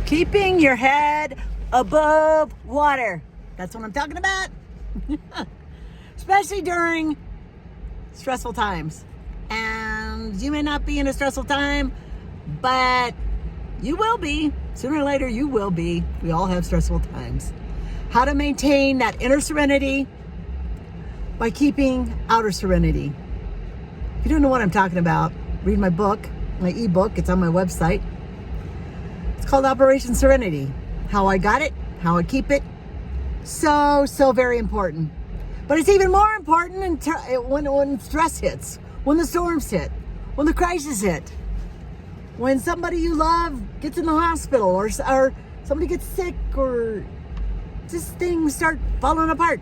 Keeping your head above water. That's what I'm talking about. Especially during stressful times. And you may not be in a stressful time, but you will be. Sooner or later, you will be. We all have stressful times. How to maintain that inner serenity by keeping outer serenity. If you don't know what I'm talking about, read my book, my ebook. It's on my website. It's called Operation Serenity. How I got it, how I keep it. So very important. But it's even more important when stress hits, when the storms hit, when the crisis hit, when somebody you love gets in the hospital, or somebody gets sick, or just things start falling apart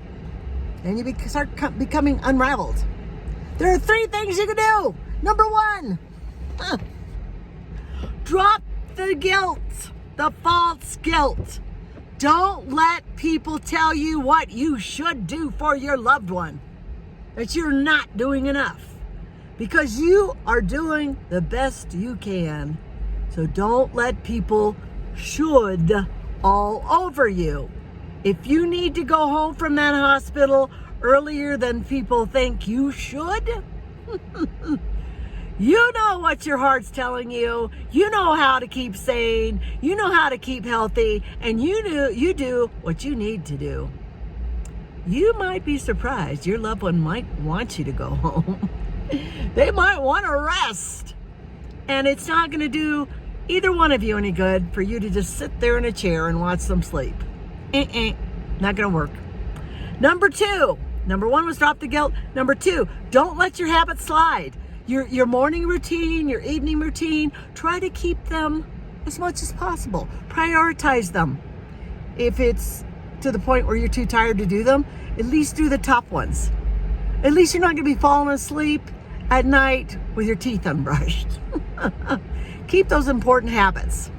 and you start becoming unraveled. There are 3 things you can do. Number 1, drop the guilt, the false guilt. Don't let people tell you what you should do for your loved one, that you're not doing enough, because you are doing the best you can. So don't let people should all over you. If you need to go home from that hospital earlier than people think you should, you know what your heart's telling you. You know how to keep sane. You know how to keep healthy. And you do what you need to do. You might be surprised. Your loved one might want you to go home. They might want to rest. And it's not going to do either one of you any good for you to just sit there in a chair and watch them sleep. Not going to work. Number 2. Number 1 was drop the guilt. Number 2, don't let your habits slide. Your morning routine, your evening routine, try to keep them as much as possible. Prioritize them. If it's to the point where you're too tired to do them, at least do the top ones. At least you're not going to be falling asleep at night with your teeth unbrushed. Keep those important habits.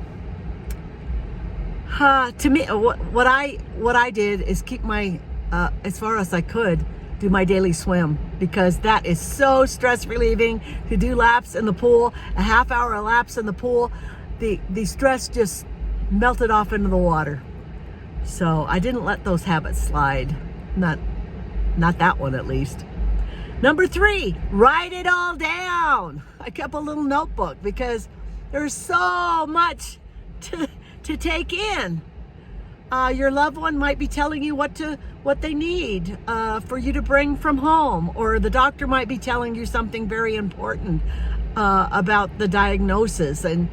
To me, what I did is keep my, as far as I could, do my daily swim, because that is so stress relieving to do laps in the pool, a half-hour laps in the pool. The stress just melted off into the water. So I didn't let those habits slide. Not that one, at least. Number 3, write it all down. I kept a little notebook because there's so much to take in. Your loved one might be telling you what they need for you to bring from home, or the doctor might be telling you something very important about the diagnosis, and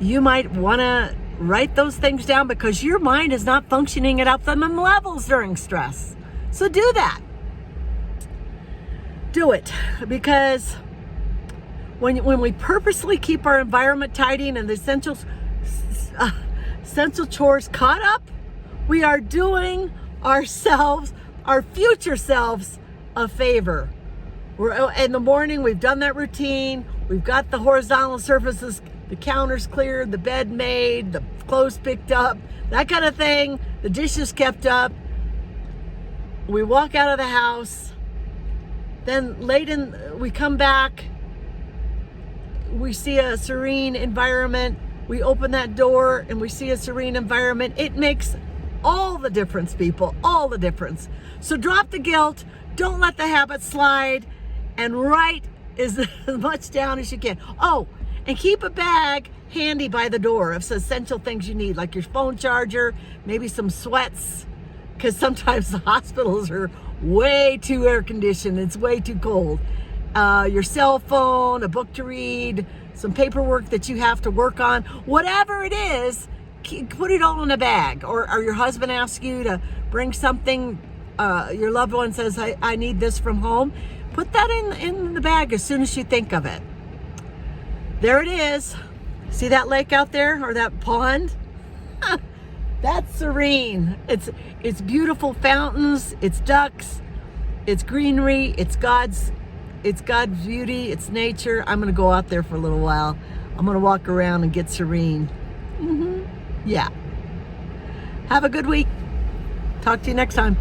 you might want to write those things down because your mind is not functioning at optimum levels during stress. So do that. Do it, because when we purposely keep our environment tidy and the essential chores caught up, we are doing ourselves, our future selves, a favor. We're in the morning, we've done that routine, we've got the horizontal surfaces, the counters cleared, the bed made, the clothes picked up, that kind of thing, the dishes kept up. We walk out of the house, then we come back, we see a serene environment, we open that door and we see a serene environment. It makes all the difference, people, all the difference. So drop the guilt, don't let the habits slide, and write as much down as you can. Oh, and keep a bag handy by the door of essential things you need, like your phone charger, maybe some sweats, because sometimes the hospitals are way too air conditioned, it's way too cold. Your cell phone, a book to read, some paperwork that you have to work on, whatever it is, put it all in a bag. Or your husband asks you to bring something, your loved one says, I need this from home. Put that in the bag as soon as you think of it. There it is. See that lake out there, or that pond? That's serene. It's beautiful fountains, it's ducks, it's greenery, it's God's beauty, it's nature. I'm gonna go out there for a little while. I'm gonna walk around and get serene. Yeah. Have a good week. Talk to you next time.